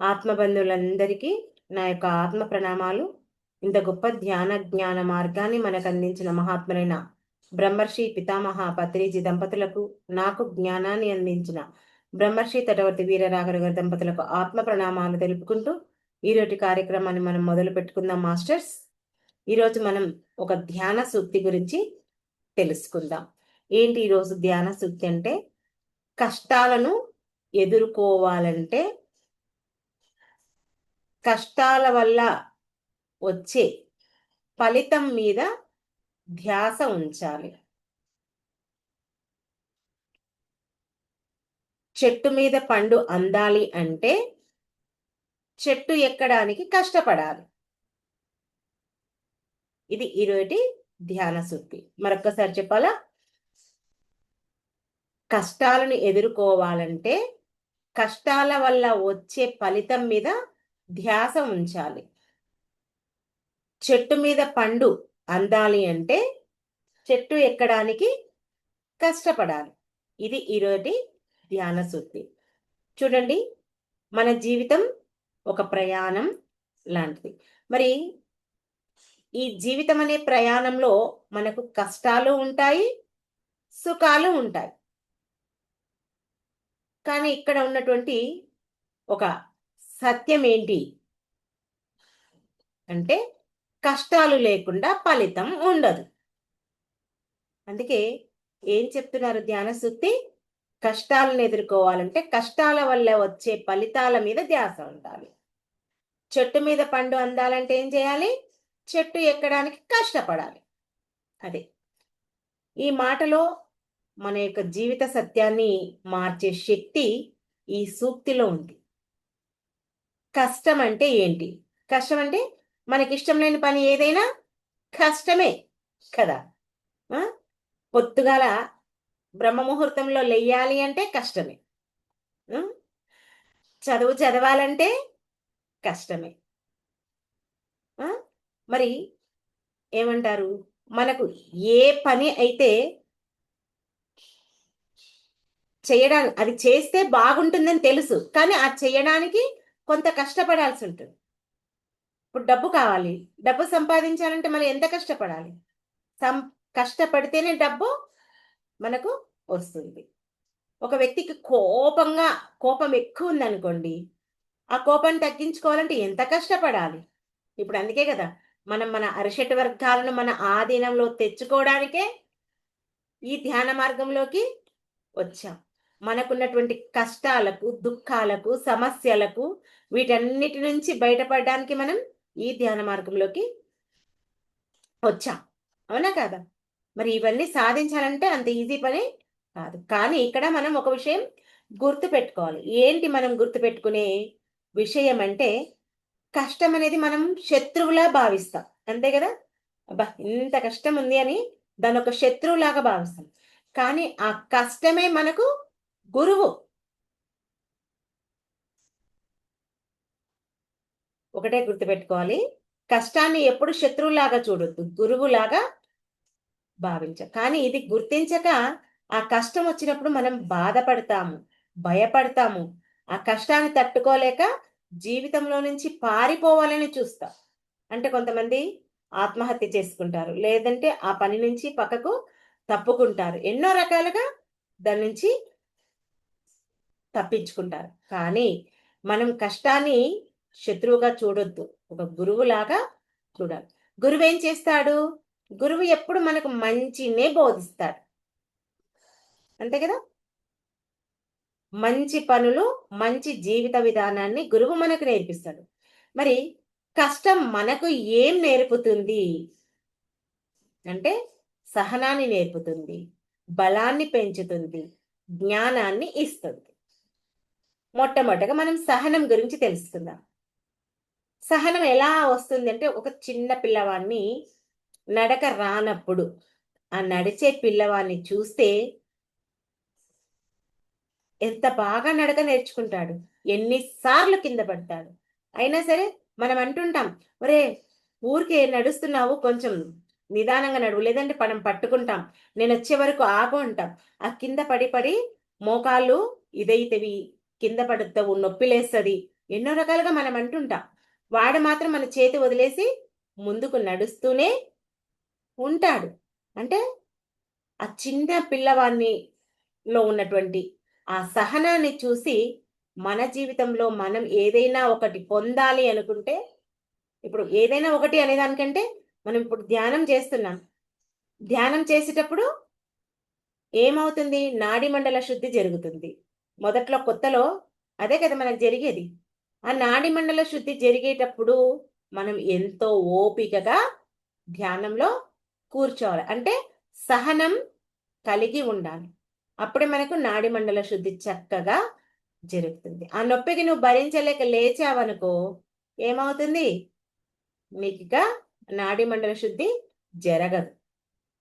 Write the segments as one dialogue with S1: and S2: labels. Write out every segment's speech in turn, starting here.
S1: ఆత్మబంధువులందరికీ నా యొక్క ఆత్మ ప్రణామాలు. ఇంత గొప్ప జ్ఞాన మార్గాన్ని మనకు అందించిన మహాత్ములైన బ్రహ్మర్షి పితామహ పత్రిజీ దంపతులకు, నాకు జ్ఞానాన్ని అందించిన బ్రహ్మర్షి తటవర్తి వీరరాఘవ గారి దంపతులకు ఆత్మ ప్రణామాలు తెలుపుకుంటూ ఈరోజు కార్యక్రమాన్ని మనం మొదలు పెట్టుకుందాం మాస్టర్స్. ఈరోజు మనం ఒక ధ్యాన సూక్తి గురించి తెలుసుకుందాం. ఏంటి ఈరోజు ధ్యాన సూక్తి అంటే, కష్టాలను ఎదుర్కోవాలంటే కష్టాల వల్ల వచ్చే ఫలితం మీద ధ్యాస ఉంచాలి. చెట్టు మీద పండు అందాలి అంటే చెట్టు ఎక్కడానికి కష్టపడాలి. ఇది ఈరోజు ధ్యాన సూక్తి. మరొక్కసారి చెప్పాలా? కష్టాలను ఎదుర్కోవాలంటే కష్టాల వల్ల వచ్చే ఫలితం మీద ధ్యాస ఉంచాలి. చెట్టు మీద పండు అందాలి అంటే చెట్టు ఎక్కడానికి కష్టపడాలి. ఇది ఈరోజు ధ్యాన సూక్తి. చూడండి, మన జీవితం ఒక ప్రయాణం లాంటిది. మరి ఈ జీవితం అనే ప్రయాణంలో మనకు కష్టాలు ఉంటాయి, సుఖాలు ఉంటాయి. కానీ ఇక్కడ ఉన్నటువంటి ఒక సత్యం ఏంటి అంటే, కష్టాలు లేకుండా ఫలితం ఉండదు. అందుకే ఏం చెప్తున్నారు ధ్యాన సూక్తి? కష్టాలను ఎదుర్కోవాలంటే కష్టాల వల్ల వచ్చే ఫలితాల మీద ధ్యాస ఉండాలి. చెట్టు మీద పండు అందాలంటే ఏం చేయాలి? చెట్టు ఎక్కడానికి కష్టపడాలి. అదే ఈ మాటలో మన యొక్క జీవిత సత్యాన్ని మార్చే శక్తి ఈ సూక్తిలో ఉంది. కష్టం అంటే ఏంటి? కష్టం అంటే మనకిష్టం లేని పని ఏదైనా కష్టమే కదా. పొద్దుగాల బ్రహ్మ ముహూర్తంలో లెయ్యాలి అంటే కష్టమే. చదువు చదవాలంటే కష్టమే. మరి ఏమంటారు, మనకు ఏ పని అయితే చేయడానికి అది చేస్తే బాగుంటుందని తెలుసు, కానీ అది చేయడానికి కొంత కష్టపడాల్సి ఉంటుంది. ఇప్పుడు డబ్బు కావాలి, డబ్బు సంపాదించాలంటే మనం ఎంత కష్టపడాలి? కష్టపడితేనే డబ్బు మనకు వస్తుంది. ఒక వ్యక్తికి కోపం ఎక్కువ ఉందనుకోండి, ఆ కోపాన్ని తగ్గించుకోవాలంటే ఎంత కష్టపడాలి? ఇప్పుడు అందుకే కదా మన అరిషట్ వర్గాలను మన ఆధీనంలో తెచ్చుకోవడానికే ఈ ధ్యాన మార్గంలోకి వచ్చాం. మనకున్నటువంటి కష్టాలకు, దుఃఖాలకు, సమస్యలకు, వీటన్నిటి నుంచి బయటపడడానికి మనం ఈ ధ్యాన మార్గంలోకి వచ్చాం. అవునా కాదా? మరి ఇవన్నీ సాధించాలంటే అంత ఈజీ పని కాదు. కానీ ఇక్కడ మనం ఒక విషయం గుర్తు పెట్టుకోవాలి. ఏంటి మనం గుర్తు పెట్టుకునే విషయం అంటే, కష్టం అనేది మనం శత్రువులా భావిస్తాం. అంతే కదా? అబ్బా, ఇంత కష్టం ఉంది అని దాని ఒక శత్రువులాగా భావిస్తాం. కానీ ఆ కష్టమే మనకు గురువు. ఒకటే గుర్తుపెట్టుకోవాలి, కష్టాన్ని ఎప్పుడు శత్రువులాగా చూడొద్దు, గురువులాగా భావించాం. కానీ ఇది గుర్తించక ఆ కష్టం వచ్చినప్పుడు మనం బాధపడతాము, భయపడతాము. ఆ కష్టాన్ని తట్టుకోలేక జీవితంలో నుంచి పారిపోవాలని చూస్తాం. అంటే కొంతమంది ఆత్మహత్య చేసుకుంటారు, లేదంటే ఆ పని నుంచి పక్కకు తప్పుకుంటారు. ఎన్నో రకాలుగా దాని నుంచి తప్పించుకుంటారు. కానీ మనం కష్టాన్ని శత్రువుగా చూడొద్దు, ఒక గురువులాగా చూడాలి. గురువు ఏం చేస్తాడు? గురువు ఎప్పుడు మనకు మంచినే బోధిస్తాడు. అంతే కదా? మంచి పనులు, మంచి జీవిత విధానాన్ని గురువు మనకు నేర్పిస్తాడు. మరి కష్టం మనకు ఏం నేర్పుతుంది అంటే, సహనాన్ని నేర్పుతుంది, బలాన్ని పెంచుతుంది, జ్ఞానాన్ని ఇస్తుంది. మొట్టమొదటగా మనం సహనం గురించి తెలుసుకుందాం. సహనం ఎలా వస్తుంది అంటే, ఒక చిన్న పిల్లవాడిని నడక రానప్పుడు ఆ నడిచే పిల్లవాడిని చూస్తే ఎంత బాగా నడక నేర్చుకుంటాడు, ఎన్నిసార్లు కింద పడతాడు. అయినా సరే మనం అంటుంటాం, ఒరే ఊరికే నడుస్తున్నావు, కొంచెం నిదానంగా నడువు, లేదంటే మనం పట్టుకుంటాం, నేను వచ్చే వరకు ఆగు అంటాం. ఆ కింద పడి పడి మోకాళ్ళు ఇదైతవి, కింద పడుతావు, నొప్పిలేస్తుంది. ఎన్నో రకాలుగా మనం అంటుంటాం. వాడు మాత్రం మన చేతి వదిలేసి ముందుకు నడుస్తూనే ఉంటాడు. అంటే ఆ చిన్న పిల్లవాడినిలో ఉన్నటువంటి ఆ సహనాన్ని చూసి మన జీవితంలో మనం ఏదైనా ఒకటి పొందాలి అనుకుంటే, ఇప్పుడు ఏదైనా ఒకటి అనేదానికంటే మనం ఇప్పుడు ధ్యానం చేస్తున్నాం. ధ్యానం చేసేటప్పుడు ఏమవుతుంది? నాడీ మండల శుద్ధి జరుగుతుంది. మొదట్లో కొత్తలో అదే కదా మనకు జరిగేది. ఆ నాడీ మండల శుద్ధి జరిగేటప్పుడు మనం ఎంతో ఓపికగా ధ్యానంలో కూర్చోవాలి. అంటే సహనం కలిగి ఉండాలి. అప్పుడే మనకు నాడీ మండల శుద్ధి చక్కగా జరుగుతుంది. ఆ నొప్పికి నువ్వు భరించలేక లేచావనుకో ఏమవుతుంది? నీకిక నాడీ మండల శుద్ధి జరగదు.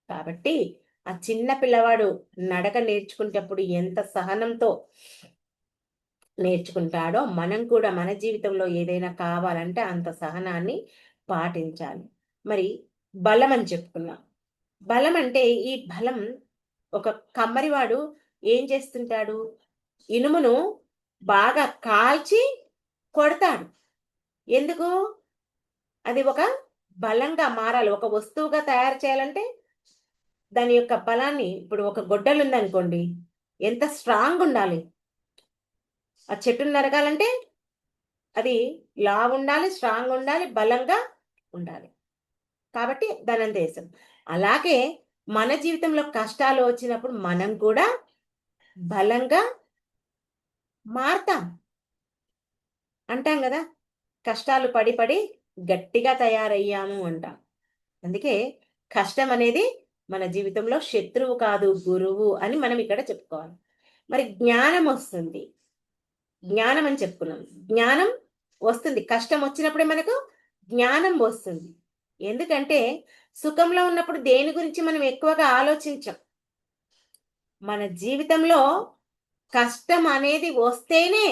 S1: కాబట్టి ఆ చిన్న పిల్లవాడు నడక నేర్చుకునేటప్పుడు ఎంత సహనంతో నేర్చుకుంటాడో మనం కూడా మన జీవితంలో ఏదైనా కావాలంటే అంత సహనాన్ని పాటించాలి. మరి బలం అని చెప్పుకున్నాం. బలం అంటే ఈ బలం ఒక కమ్మరివాడు ఏం చేస్తుంటాడు? ఇనుమును బాగా కాల్చి కొడతాడు. ఎందుకు? అది ఒక బలంగా మారాలి. ఒక వస్తువుగా తయారు చేయాలంటే దాని యొక్క బలాన్ని ఇప్పుడు ఒక గొడ్డలుందనుకోండి, ఎంత స్ట్రాంగ్ ఉండాలి. ఆ చెట్టును నరకాలంటే అది లావుండాలి, స్ట్రాంగ్ ఉండాలి, బలంగా ఉండాలి. కాబట్టి ధనందేశం. అలాగే మన జీవితంలో కష్టాలు వచ్చినప్పుడు మనం కూడా బలంగా మారతాం. అంటాం గదా! కష్టాలు పడి పడి గట్టిగా తయారయ్యాము అంటాం. అందుకే కష్టం అనేది మన జీవితంలో శత్రువు కాదు, గురువు అని మనం ఇక్కడ చెప్పుకోవాలి. మరి జ్ఞానం వస్తుంది. జ్ఞానం అని చెప్పుకున్నాం. జ్ఞానం వస్తుంది. కష్టం వచ్చినప్పుడే మనకు జ్ఞానం వస్తుంది. ఎందుకంటే సుఖంలో ఉన్నప్పుడు దేని గురించి మనం ఎక్కువగా ఆలోచించం. మన జీవితంలో కష్టం అనేది వస్తేనే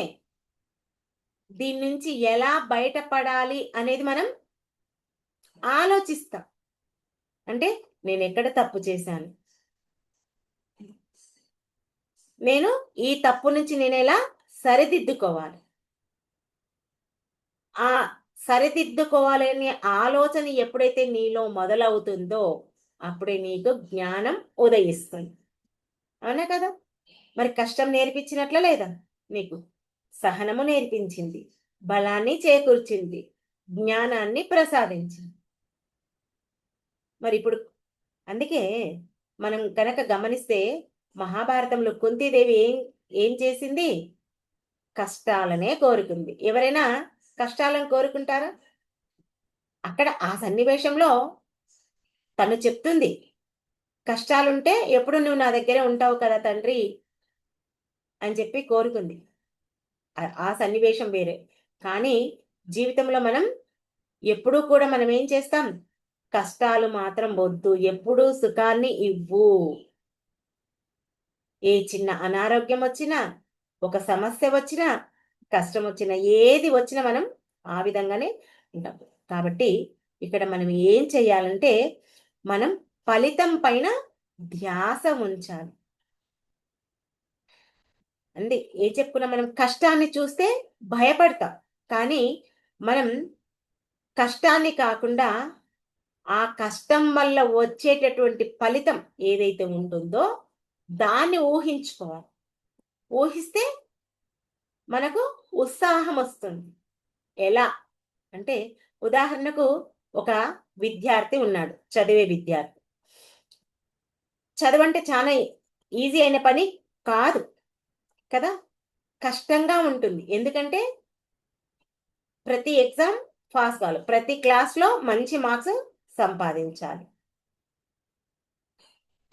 S1: దీని నుంచి ఎలా బయటపడాలి అనేది మనం ఆలోచిస్తాం. అంటే నేనెక్కడ తప్పు చేశాను? నేను ఈ తప్పు నుంచి నేనెలా సరిదిద్దుకోవాలి? ఆ సరిదిద్దుకోవాలనే ఆలోచన ఎప్పుడైతే నీలో మొదలవుతుందో అప్పుడే నీకు జ్ఞానం ఉదయిస్తుంది. అవునా కదా? మరి కష్టం నేర్పించినట్లా లేదా నీకు? సహనము నేర్పించింది. బలాన్ని చేకూర్చింది. జ్ఞానాన్ని ప్రసాదించింది. మరి ఇప్పుడు అందుకే మనం కనుక గమనిస్తే మహాభారతంలో కుంతీదేవి ఏం చేసింది? కష్టాలనే కోరుకుంది. ఎవరైనా కష్టాలను కోరుకుంటారా? అక్కడ ఆ సన్నివేశంలో తను చెప్తుంది. కష్టాలుంటే ఎప్పుడు నువ్వు నా దగ్గరే ఉంటావు కదా తండ్రి అని చెప్పి కోరుకుంది. ఆ సన్నివేశం వేరే. కానీ జీవితంలో మనం ఎప్పుడూ కూడా మనం ఏం చేస్తాం? కష్టాలు మాత్రం వద్దు. ఎప్పుడూ సుఖాన్ని ఇవ్వు. ఏ చిన్న అనారోగ్యం వచ్చినా, ఒక సమస్య వచ్చినా, కష్టం వచ్చినా, ఏది వచ్చినా మనం ఆ విధంగానే ఉంటాం. కాబట్టి ఇక్కడ మనం ఏం చేయాలంటే, మనం ఫలితం పైన ధ్యాస ఉంచాలి. అంతే ఏం చెప్పుకున్నాం మనం కష్టాన్ని చూస్తే భయపడతాం. కానీ మనం కష్టాన్ని కాకుండా, ఆ కష్టం వల్ల వచ్చేటటువంటి ఫలితం ఏదైతే ఉంటుందో దాన్ని ఊహించుకోవాలి. ఊహిస్తే మనకు ఉత్సాహం వస్తుంది. ఎలా? అంటే ఉదాహరణకు ఒక విద్యార్థి ఉన్నాడు. చదివే విద్యార్థి. చదువంటే చాలా ఈజీ అయిన పని కాదు. కదా! కష్టంగా ఉంటుంది. ఎందుకంటే ప్రతి ఎగ్జామ్ పాస్ కావాలి. ప్రతి క్లాస్‌లో మంచి మార్క్స్ సంపాదించాలి.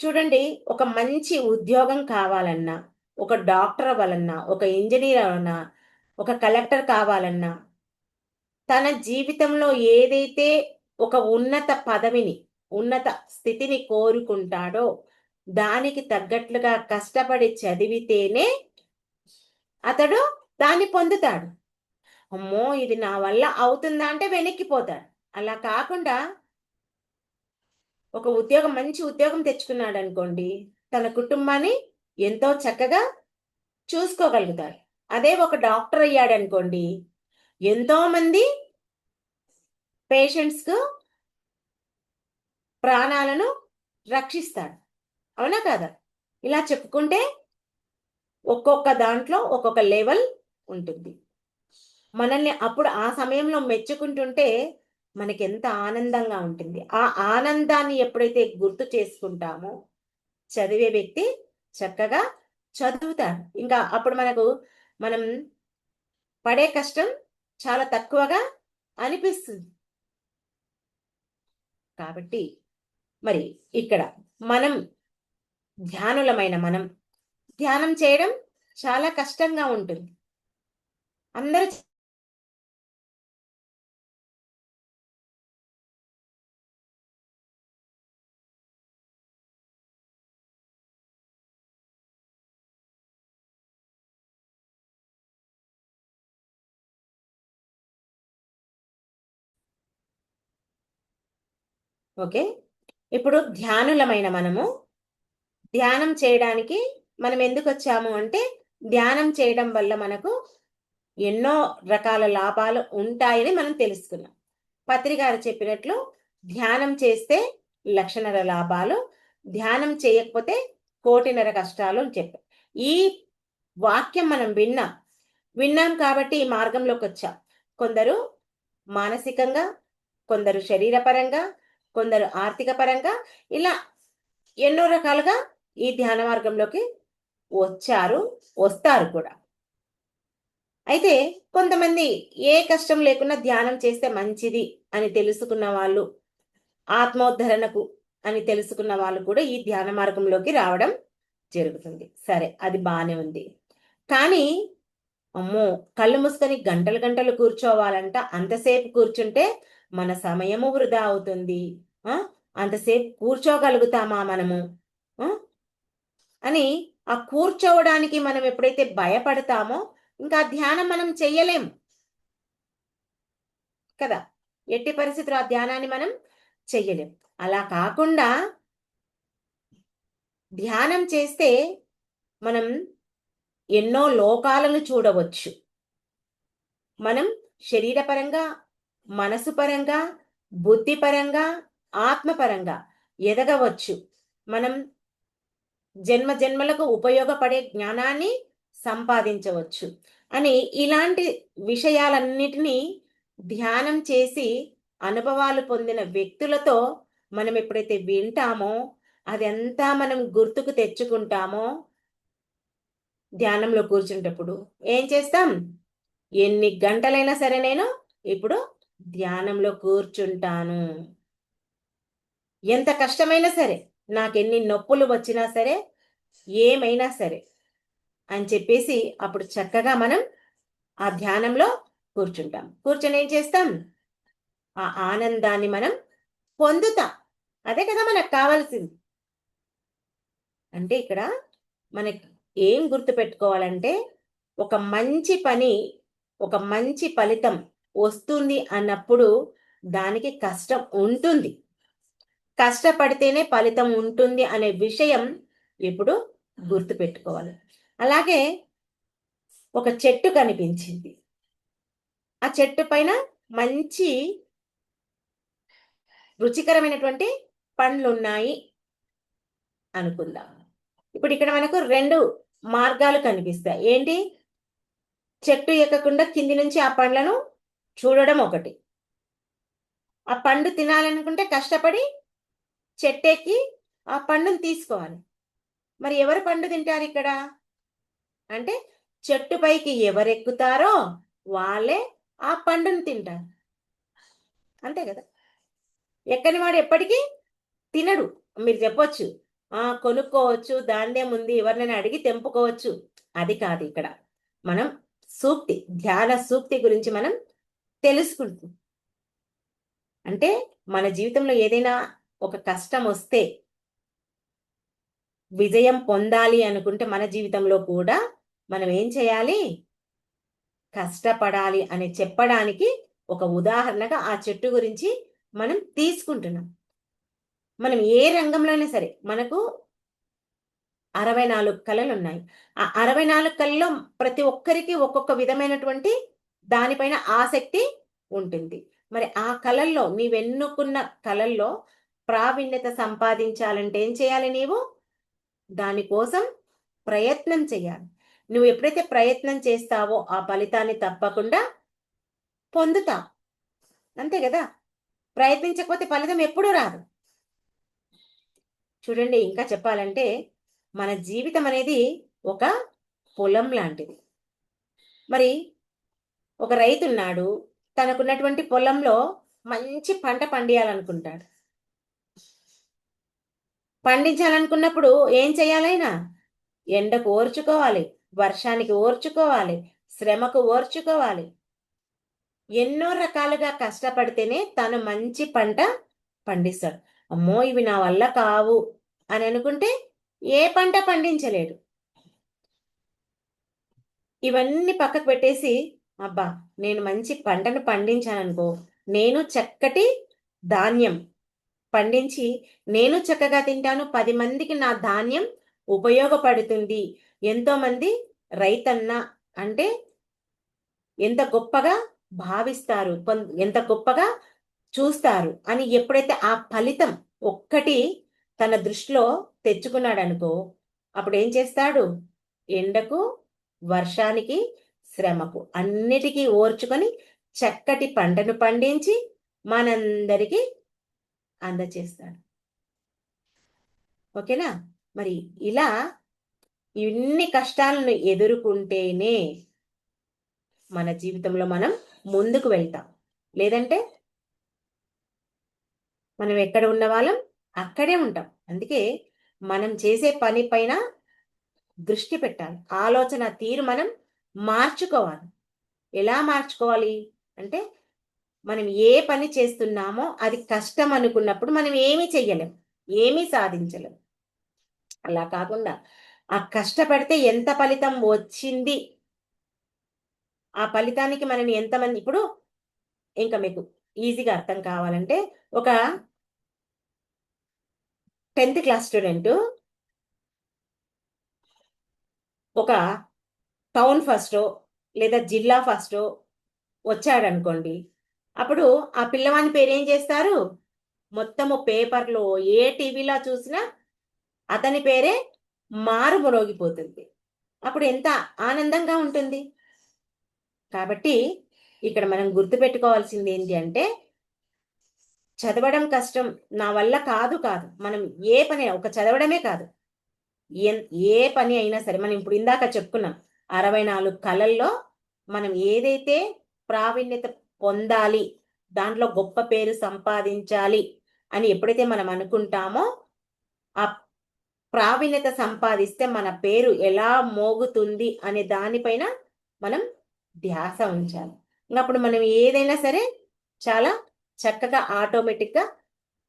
S1: చూడండి ఒక మంచి ఉద్యోగం కావాలన్నా, ఒక డాక్టర్ అవ్వాలన్నా, ఒక ఇంజినీర్ అవ్వాలన్నా, ఒక కలెక్టర్ కావాలన్నా తన జీవితంలో ఏదైతే ఒక ఉన్నత పదవిని, ఉన్నత స్థితిని కోరుకుంటాడో, దానికి తగ్గట్లుగా కష్టపడి చదివితేనే అతడు దాన్ని పొందుతాడు. అమ్మో! ఇది నా వల్ల అవుతుందా అంటే వెనక్కిపోతాడు. అలా కాకుండా ఒక ఉద్యోగం మంచి ఉద్యోగం తెచ్చుకున్నాడనుకోండి, తన కుటుంబాన్ని ఎంతో చక్కగా చూసుకోగలుగుతాడు. అదే ఒక డాక్టర్ అయ్యాడనుకోండి, ఎంతో మంది పేషెంట్స్కు ప్రాణాలను రక్షిస్తాడు. అవునా కాదా? ఇలా చెప్పుకుంటే ఒక్కొక్క దాంట్లో ఒక్కొక్క లెవెల్ ఉంటుంది. మనల్ని అప్పుడు ఆ సమయంలో మెచ్చుకుంటుంటే మనకెంత ఆనందంగా ఉంటుంది. ఆ ఆనందాన్ని ఎప్పుడైతే గుర్తు చేసుకుంటామో చదివే వ్యక్తి చక్కగా చదువుతాడు. ఇంకా అప్పుడు మనం పడే కష్టం చాలా తక్కువగా అనిపిస్తుంది. కాబట్టి మరి ఇక్కడ మనం మనం ధ్యానం చేయడం చాలా కష్టంగా ఉంటుంది. అందరూ ఓకే. ఇప్పుడు మనము ధ్యానం చేయడానికి మనం ఎందుకొచ్చాము అంటే, ధ్యానం చేయడం వల్ల మనకు ఎన్నో రకాల లాభాలు ఉంటాయని మనం తెలుసుకున్నాం. పత్రి గారు చెప్పినట్లు ధ్యానం చేస్తే 1,00,000 లాభాలు, ధ్యానం చేయకపోతే 1,00,00,000 కష్టాలు అని చెప్పారు. ఈ వాక్యం మనం విన్నాం కాబట్టి ఈ మార్గంలోకి వచ్చాం. కొందరు మానసికంగా, కొందరు శరీరపరంగా, కొందరు ఆర్థిక పరంగా, ఇలా ఎన్నో రకాలుగా ఈ ధ్యాన మార్గంలోకి వస్తారు కూడా. అయితే కొంతమంది ఏ కష్టం లేకుండా ధ్యానం చేస్తే మంచిది అని తెలుసుకున్న వాళ్ళు, ఆత్మోద్ధరణకు అని తెలుసుకున్న వాళ్ళు కూడా ఈ ధ్యాన మార్గంలోకి రావడం జరుగుతుంది. సరే, అది బానే ఉంది. కానీ అమ్మో! కళ్ళు మూసుకొని గంటలు గంటలు కూర్చోవాలంట. అంతసేపు కూర్చుంటే మన సమయము వృధా అవుతుంది. ఆ! అంతసేపు కూర్చోగలుగుతామా మనము? ఆ! అని ఆ కూర్చోవడానికి మనం ఎప్పుడైతే భయపడతామో ఇంకా ధ్యానం మనం చెయ్యలేము కదా! ఎట్టి పరిస్థితిలో ఆ ధ్యానాన్ని మనం చెయ్యలేం. అలా కాకుండా ధ్యానం చేస్తే మనం ఎన్నో లోకాలను చూడవచ్చు. మనం శరీరపరంగా, మనసు పరంగా, బుద్ధిపరంగా, ఆత్మపరంగా ఎదగవచ్చు. మనం జన్మలకు ఉపయోగపడే జ్ఞానాన్ని సంపాదించవచ్చు అని ఇలాంటి విషయాలన్నిటినీ ధ్యానం చేసి అనుభవాలు పొందిన వ్యక్తులతో మనం ఎప్పుడైతే వింటామో అదంతా మనం గుర్తుకు తెచ్చుకుంటామో ధ్యానంలో కూర్చుంటప్పుడు ఏం చేస్తాం? ఎన్ని గంటలైనా సరే నేను ఇప్పుడు ధ్యానంలో కూర్చుంటాను. ఎంత కష్టమైనా సరే, నాకెన్ని నొప్పులు వచ్చినా సరే, ఏమైనా సరే అని చెప్పేసి అప్పుడు చక్కగా మనం ఆ ధ్యానంలో కూర్చుంటాం. కూర్చొని ఏం చేస్తాం? ఆ ఆనందాన్ని మనం పొందుతాం. అదే కదా మనకు కావాల్సింది. అంటే ఇక్కడ మనకి ఏం గుర్తుపెట్టుకోవాలంటే, ఒక మంచి పని, ఒక మంచి ఫలితం వస్తుంది అన్నప్పుడు దానికి కష్టం ఉంటుంది. కష్టపడితేనే ఫలితం ఉంటుంది అనే విషయం ఎప్పుడు గుర్తుపెట్టుకోవాలి. అలాగే ఒక చెట్టు కనిపించింది. ఆ చెట్టు పైన మంచి రుచికరమైనటువంటి పండ్లున్నాయి అనుకుందాం. ఇప్పుడు ఇక్కడ మనకు 2 మార్గాలు కనిపిస్తాయి. ఏంటి? చెట్టు ఎక్కకుండా కింది నుంచి ఆ పండ్లను చూడడం ఒకటి. ఆ పండు తినాలనుకుంటే కష్టపడి చెట్టెక్కి ఆ పండుని తీసుకోవాలి. మరి ఎవరు పండు తింటారిక్కడ? అంటే చెట్టు పైకి ఎవరెక్కుతారో వాళ్ళే ఆ పండుని తింటారు. అంతే కదా! ఎక్కని వాడు ఎప్పటికీ తినడు. మీరు చెప్పొచ్చు, కొనుక్కోవచ్చు, దానిదేముంది, ఎవరినైనా అడిగి తెంపుకోవచ్చు. అది కాదు ఇక్కడ. మనం ధ్యాన సూక్తి గురించి మనం తెలుసుకుంటున్నాం. అంటే మన జీవితంలో ఏదైనా ఒక కష్టం వస్తే విజయం పొందాలి అనుకుంటే మన జీవితంలో కూడా మనం ఏం చేయాలి? కష్టపడాలి అని చెప్పడానికి ఒక ఉదాహరణగా ఆ చెట్టు గురించి మనం తీసుకుంటున్నాం. మనం ఏ రంగంలోనే సరే మనకు 64 కళలున్నాయి. ఆ 64 కళల్లో ప్రతి ఒక్కరికి ఒక్కొక్క విధమైనటువంటి దానిపైన ఆసక్తి ఉంటుంది. మరి ఆ కళల్లో నీవెన్నుకున్న కళల్లో ప్రావీణ్యత సంపాదించాలంటే ఏం చేయాలి నీవు? దానికోసం ప్రయత్నం చేయాలి. నువ్వు ఎప్పుడైతే ప్రయత్నం చేస్తావో ఆ ఫలితాన్ని తప్పకుండా పొందుతావు. అంతే కదా? ప్రయత్నించకపోతే ఫలితం ఎప్పుడూ రాదు. చూడండి, ఇంకా చెప్పాలంటే మన జీవితం అనేది ఒక పొలం లాంటిది. మరి ఒక రైతున్నాడు, తనకున్నటువంటి పొలంలో మంచి పంట పండియాలనుకుంటాడు. పండించాలనుకున్నప్పుడు ఏం చేయాలైనా? ఎండకు ఓర్చుకోవాలి, వర్షానికి ఓర్చుకోవాలి, శ్రమకు ఓర్చుకోవాలి. ఎన్నో రకాలుగా కష్టపడితేనే తను మంచి పంట పండిస్తాడు. అమ్మో ఇవి నా వల్ల కావు అని అనుకుంటే ఏ పంట పండించలేడు. ఇవన్నీ పక్కకు పెట్టేసి, అబ్బా నేను మంచి పంటను పండించాననుకో, నేను చక్కటి ధాన్యం పండించి నేను చక్కగా తింటాను, 10 మందికి నా ధాన్యం ఉపయోగపడుతుంది. ఎంతో మంది రైతన్న అంటే ఎంత గొప్పగా భావిస్తారు, ఎంత గొప్పగా చూస్తారు అని ఎప్పుడైతే ఆ ఫలితం ఒక్కటి తన దృష్టిలో తెచ్చుకున్నాడు అనుకో, అప్పుడు ఏం చేస్తాడు? ఎండకు, వర్షానికి, శ్రమకు అన్నిటికీ ఓర్చుకొని చక్కటి పంటను పండించి మనందరికీ అందచేస్తాడు. ఓకేనా? మరి ఇలా ఇన్ని కష్టాలను ఎదుర్కొంటేనే మన జీవితంలో మనం ముందుకు వెళ్తాం. లేదంటే మనం ఎక్కడ ఉన్న వాళ్ళం అక్కడే ఉంటాం. అందుకే మనం చేసే పని పైన దృష్టి పెట్టాలి. ఆలోచన తీరు మనం మార్చుకోవాలి. ఎలా మార్చుకోవాలి అంటే, మనం ఏ పని చేస్తున్నామో అది కష్టం అనుకున్నప్పుడు మనం ఏమీ చెయ్యలేం, ఏమీ సాధించలేం. అలా కాకుండా ఆ కష్టపడితే ఎంత ఫలితం వచ్చింది, ఆ ఫలితానికి మనని ఎంతమంది ఇప్పుడు ఇంకా మీకు ఈజీగా అర్థం కావాలంటే, ఒక 10th క్లాస్ స్టూడెంట్ ఒక టౌన్ ఫస్టో లేదా జిల్లా ఫస్టో వచ్చాడనుకోండి, అప్పుడు ఆ పిల్లవాని పేరేం చేస్తారు? మొత్తము పేపర్లో ఏ టీవీలో చూసినా అతని పేరే మారుమ్రోగిపోతుంది. అప్పుడు ఎంత ఆనందంగా ఉంటుంది. కాబట్టి ఇక్కడ మనం గుర్తుపెట్టుకోవాల్సింది ఏంటి అంటే, చదవడం కష్టం, నా వల్ల కాదు కాదు. మనం ఏ పని ఒక చదవడమే కాదు, ఏ పని అయినా సరే, మనం ఇప్పుడు ఇందాక చెప్పుకున్నాం 64 కళల్లో మనం ఏదైతే ప్రావీణ్యత పొందాలి, దాంట్లో గొప్ప పేరు సంపాదించాలి అని ఎప్పుడైతే మనం అనుకుంటామో, ఆ ప్రావీణ్యత సంపాదిస్తే మన పేరు ఎలా మోగుతుంది అనే దానిపైన మనం ధ్యాస ఉంచాలి. అప్పుడు మనం ఏదైనా సరే చాలా చక్కగా ఆటోమేటిక్గా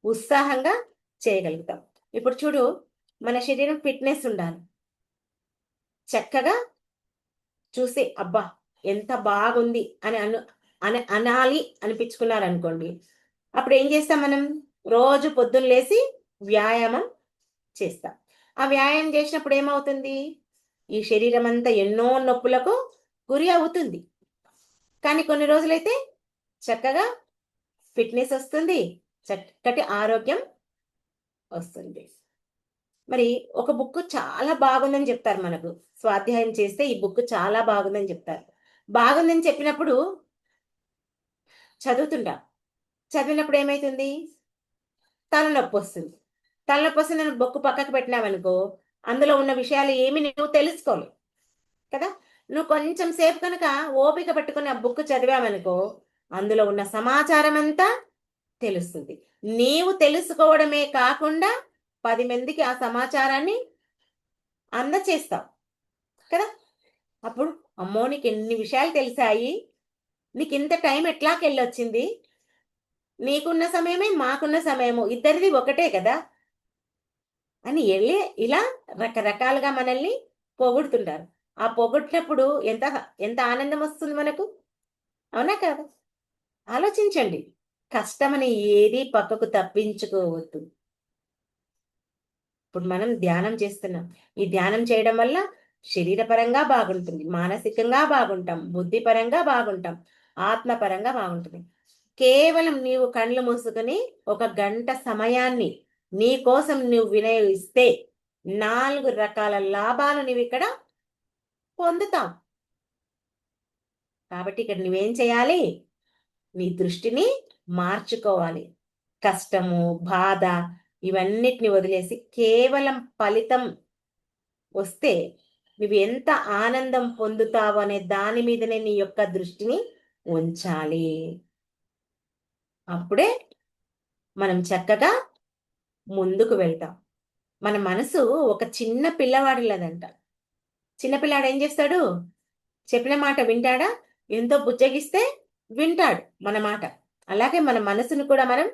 S1: ఉత్సాహంగా చేయగలుగుతాం. ఇప్పుడు చూడు, మన శరీరం ఫిట్నెస్ ఉండాలి. చక్కగా చూసి అబ్బా ఎంత బాగుంది అని అనాలి అనిపించుకున్నారనుకోండి, అప్పుడు ఏం చేస్తాం? మనం రోజు పొద్దున్న లేసి వ్యాయామం చేస్తాం. ఆ వ్యాయామం చేసినప్పుడు ఏమవుతుంది? ఈ శరీరం అంతా ఎన్నో నొప్పులకు గురి అవుతుంది. కానీ కొన్ని రోజులైతే చక్కగా ఫిట్నెస్ వస్తుంది, చక్కటి ఆరోగ్యం వస్తుంది. మరి ఒక బుక్ చాలా బాగుందని చెప్తారు మనకు. స్వాధ్యాయం చేస్తే ఈ బుక్ చాలా బాగుందని చెప్తారు. బాగుందని చెప్పినప్పుడు చదువుతుంటాం. చదివినప్పుడు ఏమైతుంది? తలనొప్పి వస్తుంది. తలనొప్పి వస్తుంది అని బుక్ పక్కకు పెట్టినావనుకో, అందులో ఉన్న విషయాలు ఏమి నువ్వు తెలుసుకోలేవు కదా. నువ్వు కొంచెం సేపు కనుక ఓపిక పట్టుకుని ఆ బుక్ చదివావనుకో, అందులో ఉన్న సమాచారం అంతా తెలుస్తుంది. నీవు తెలుసుకోవడమే కాకుండా 10 మందికి ఆ సమాచారాన్ని అందచేస్తావు కదా. అప్పుడు అమ్మో నీకు ఎన్ని విషయాలు తెలిసాయి, నీకు ఇంత టైం ఎట్లాకెళ్ళొచ్చింది, నీకున్న సమయమే మాకున్న సమయము ఇద్దరిది ఒకటే కదా అని ఇలా రకరకాలుగా మనల్ని పొగుడుతుంటారు. ఆ పొగిడినప్పుడు ఎంత ఎంత ఆనందం వస్తుంది మనకు, అవునా కదా? ఆలోచించండి. కష్టమని ఏది పక్కకు తప్పించుకోవద్దు. ఇప్పుడు మనం ధ్యానం చేస్తున్నాం. ఈ ధ్యానం చేయడం వల్ల శరీరపరంగా బాగుంటుంది, మానసికంగా బాగుంటాం, బుద్ధిపరంగా బాగుంటాం, ఆత్మపరంగా బాగుంటుంది. కేవలం నీవు కళ్ళు మూసుకుని 1 గంట సమయాన్ని నీ కోసం నువ్వు వినియోగిస్తే 4 రకాల లాభాలు నీవు ఇక్కడ పొందుతావు. కాబట్టి ఇక్కడ నువ్వేం చేయాలి? నీ దృష్టిని మార్చుకోవాలి. కష్టము, బాధ ఇవన్నిటిని వదిలేసి కేవలం ఫలితం వస్తే నువ్వు ఎంత ఆనందం పొందుతావు అనే దాని మీదనే నీ యొక్క దృష్టిని ఉంచాలి. అప్పుడే మనం చక్కగా ముందుకు వెళ్తాం. మన మనసు ఒక చిన్న పిల్లవాడిలాదంట. చిన్నపిల్లాడు ఏం చేస్తాడు? చెప్పిన మాట వింటాడా? ఎంతో బుజ్జగిస్తే వింటాడు మన మాట. అలాగే మన మనసును కూడా మనం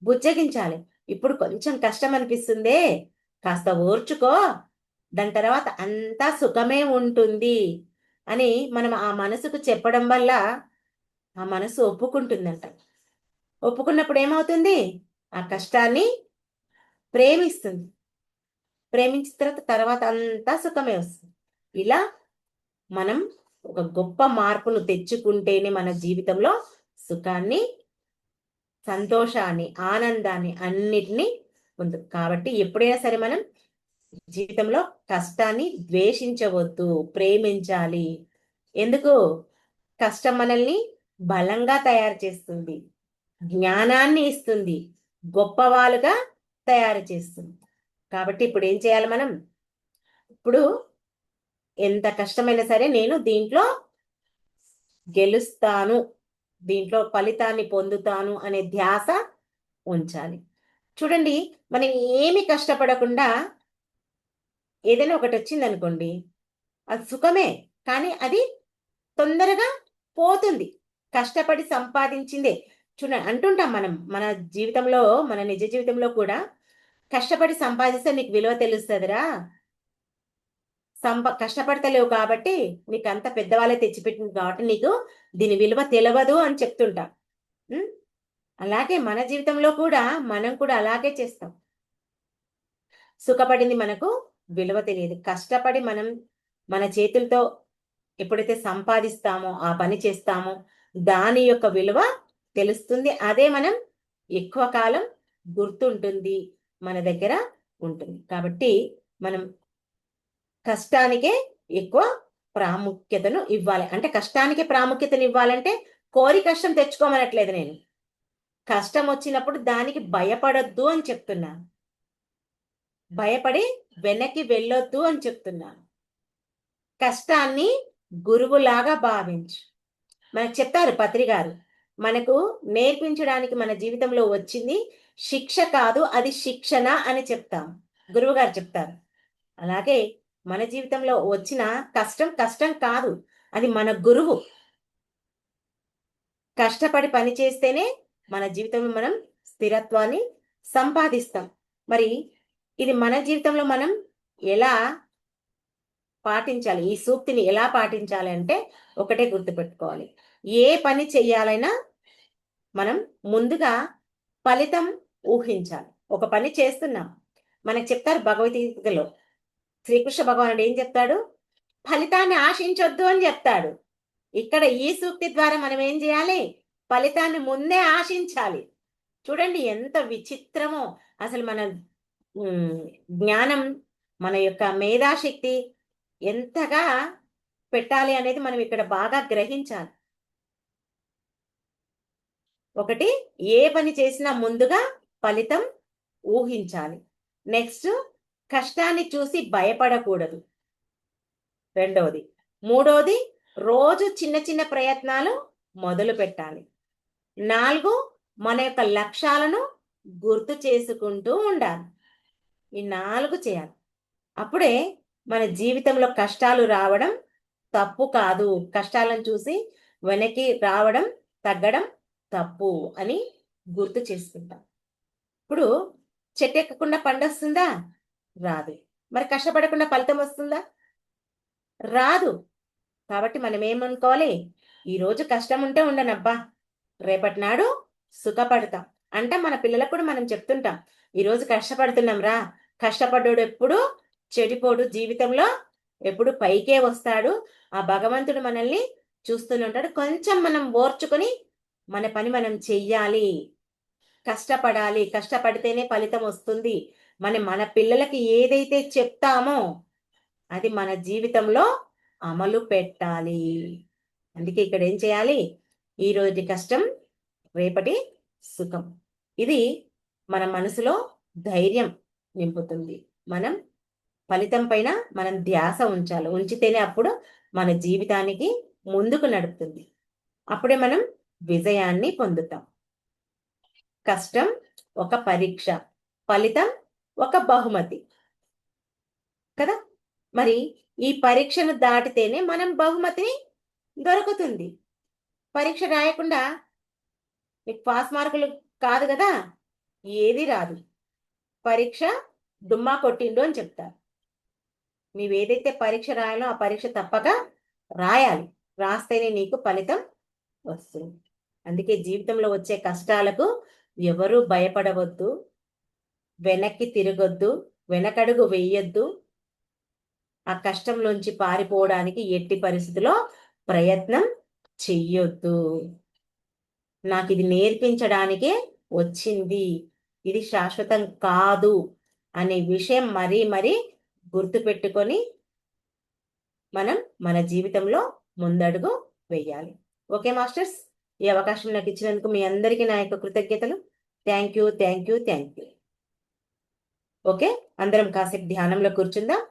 S1: బుజ్జగించాలి. ఇప్పుడు కొంచెం కష్టం అనిపిస్తుందే, కాస్త ఓర్చుకో, దాని తర్వాత అంతా సుఖమే ఉంటుంది అని మనం ఆ మనసుకు చెప్పడం వల్ల ఆ మనసు ఒప్పుకుంటుందంట. ఒప్పుకున్నప్పుడు ఏమవుతుంది? ఆ కష్టాన్ని ప్రేమిస్తుంది. ప్రేమించిన తర్వాత అంతా సుఖమే వస్తుంది. ఇలా మనం ఒక గొప్ప మార్పును తెచ్చుకుంటేనే మన జీవితంలో సుఖాన్ని, సంతోషాన్ని, ఆనందాన్ని అన్నిటినీ పొందు. కాబట్టి ఎప్పుడైనా సరే మనం జీవితంలో కష్టాన్ని ద్వేషించవద్దు, ప్రేమించాలి. ఎందుకు? కష్టం మనల్ని బలంగా తయారు చేస్తుంది, జ్ఞానాన్ని ఇస్తుంది, గొప్పవాళ్ళుగా తయారు చేస్తుంది. కాబట్టి ఇప్పుడు ఏం చేయాలి మనం? ఇప్పుడు ఎంత కష్టమైనా సరే నేను దీంట్లో గెలుస్తాను, దీంట్లో ఫలితాన్ని పొందుతాను అనే ధ్యాస ఉంచాలి. చూడండి, మనం ఏమి కష్టపడకుండా ఏదైనా ఒకటి వచ్చింది అనుకోండి, అది సుఖమే, కానీ అది తొందరగా పోతుంది. కష్టపడి సంపాదించిందే. చూడండి, అంటుంటాం మనం మన జీవితంలో, మన నిజ జీవితంలో కూడా, కష్టపడి సంపాదిస్తే నీకు విలువ తెలుస్తుందిరా, కష్టపడతలేవు కాబట్టి నీకు అంత పెద్దవాళ్ళే తెచ్చిపెట్టింది కాబట్టి నీకు దీని విలువ తెలియదు అని చెప్తుంటా. అలాగే మన జీవితంలో కూడా మనం కూడా అలాగే చేస్తాం. సుఖపడింది మనకు విలువ తెలియదు. కష్టపడి మనం మన చేతులతో ఎప్పుడైతే సంపాదిస్తామో, ఆ పని చేస్తామో దాని యొక్క విలువ తెలుస్తుంది. అదే మనం ఎక్కువ కాలం గుర్తుంటుంది, మన దగ్గర ఉంటుంది. కాబట్టి మనం కష్టానికే ఎక్కువ ప్రాముఖ్యతను ఇవ్వాలి. అంటే కష్టానికి ప్రాముఖ్యతను ఇవ్వాలంటే కోరి కష్టం తెచ్చుకోమనట్లేదు నేను. కష్టం వచ్చినప్పుడు దానికి భయపడొద్దు అని చెప్తున్నాను. భయపడి వెనక్కి వెళ్ళొద్దు అని చెప్తున్నాను. కష్టాన్ని గురువులాగా భావించు. మనకు చెప్తారు పత్రి గారు, మనకు నేర్పించడానికి మన జీవితంలో వచ్చింది శిక్ష కాదు, అది శిక్షణ అని చెప్తాం. గురువు గారు చెప్తారు. అలాగే మన జీవితంలో వచ్చిన కష్టం కష్టం కాదు, అది మన గురువు. కష్టపడి పని చేస్తేనే మన జీవితంలో మనం స్థిరత్వాన్ని సంపాదిస్తాం. మరి ఇది మన జీవితంలో మనం ఎలా పాటించాలి? ఈ సూక్తిని ఎలా పాటించాలి అంటే ఒకటే గుర్తుపెట్టుకోవాలి. ఏ పని చెయ్యాలైనా మనం ముందుగా ఫలితం ఊహించాలి. ఒక పని చేస్తున్నాం, మనకు చెప్తారు భగవద్గీతలో, శ్రీకృష్ణ భగవానుడు ఏం చెప్తాడు? ఫలితాన్ని ఆశించొద్దు అని చెప్తాడు. ఇక్కడ ఈ సూక్తి ద్వారా మనం ఏం చేయాలి? ఫలితాన్ని ముందే ఆశించాలి. చూడండి ఎంత విచిత్రమో. అసలు మన జ్ఞానం, మన యొక్క మేధాశక్తి ఎంతగా పెట్టాలి అనేది మనం ఇక్కడ బాగా గ్రహించాలి. ఒకటి, ఏ పని చేసినా ముందుగా ఫలితం ఊహించాలి. నెక్స్ట్, కష్టాన్ని చూసి భయపడకూడదు. రెండవది. మూడవది, రోజు చిన్న చిన్న ప్రయత్నాలు మొదలు పెట్టాలి. 4, మన యొక్క లక్ష్యాలను గుర్తు చేసుకుంటూ ఉండాలి. ఈ 4 చేయాలి. అప్పుడే మన జీవితంలో కష్టాలు రావడం తప్పు కాదు. కష్టాలను చూసి వెనక్కి రావడం, తగ్గడం తప్పు అని గుర్తు చేసుకుంటాం. ఇప్పుడు చెట్టు ఎక్కకుండా పండొస్తుందా? రాదు. మరి కష్టపడకుండా ఫలితం వస్తుందా? రాదు. కాబట్టి మనం ఏమనుకోవాలి? ఈరోజు కష్టం ఉంటే ఉండనబ్బా, రేపటి నాడు సుఖపడతాం. అంటే మన పిల్లలకు కూడా మనం చెప్తుంటాం, ఈరోజు కష్టపడుతున్నాం రా, కష్టపడ్డాడు ఎప్పుడు చెడిపోడు జీవితంలో, ఎప్పుడు పైకే వస్తాడు. ఆ భగవంతుడు మనల్ని చూస్తూనే ఉంటాడు. కొంచెం మనం ఓర్చుకొని మన పని మనం చెయ్యాలి. కష్టపడాలి. కష్టపడితేనే ఫలితం వస్తుంది. మన పిల్లలకి ఏదైతే చెప్తామో అది మన జీవితంలో అమలు పెట్టాలి. అందుకే ఇక్కడ ఏం చేయాలి? ఈరోజు కష్టం రేపటి సుఖం. ఇది మన మనసులో ధైర్యం నింపుతుంది. మనం ఫలితం పైన మనం ధ్యాస ఉంచాలి. ఉంచితేనే అప్పుడు మన జీవితానికి ముందుకు నడుపుతుంది. అప్పుడే మనం విజయాన్ని పొందుతాం. కష్టం ఒక పరీక్ష, ఫలితం ఒక బహుమతి కదా. మరి ఈ పరీక్షను దాటితేనే మనం బహుమతిని దొరుకుతుంది. పరీక్ష రాయకుండా మీకు పాస్ మార్కులు కాదు కదా, ఏది రాదు. పరీక్ష డుమ్మా కొట్టిండు అని చెప్తారు. నీవు ఏదైతే పరీక్ష రాయాలో ఆ పరీక్ష తప్పక రాయాలి. రాస్తేనే నీకు ఫలితం వస్తుంది. అందుకే జీవితంలో వచ్చే కష్టాలకు ఎవరూ భయపడవద్దు, వెనక్కి తిరగొద్దు, వెనకడుగు వెయ్యొద్దు. ఆ కష్టంలోంచి పారిపోవడానికి ఎట్టి పరిస్థితిలో ప్రయత్నం చెయ్యొద్దు. నాకు ఇది నేర్పించడానికే వచ్చింది, ఇది శాశ్వతం కాదు అనే విషయం మరీ మరీ గుర్తుపెట్టుకొని మనం మన జీవితంలో ముందడుగు వేయాలి. ఓకే మాస్టర్స్, ఈ అవకాశం నాకు ఇచ్చినందుకు మీ అందరికీ నా యొక్క కృతజ్ఞతలు. Thank you, thank you, thank you. Okay, అందరం కాసేపు ధ్యానంలో కూర్చుందాం.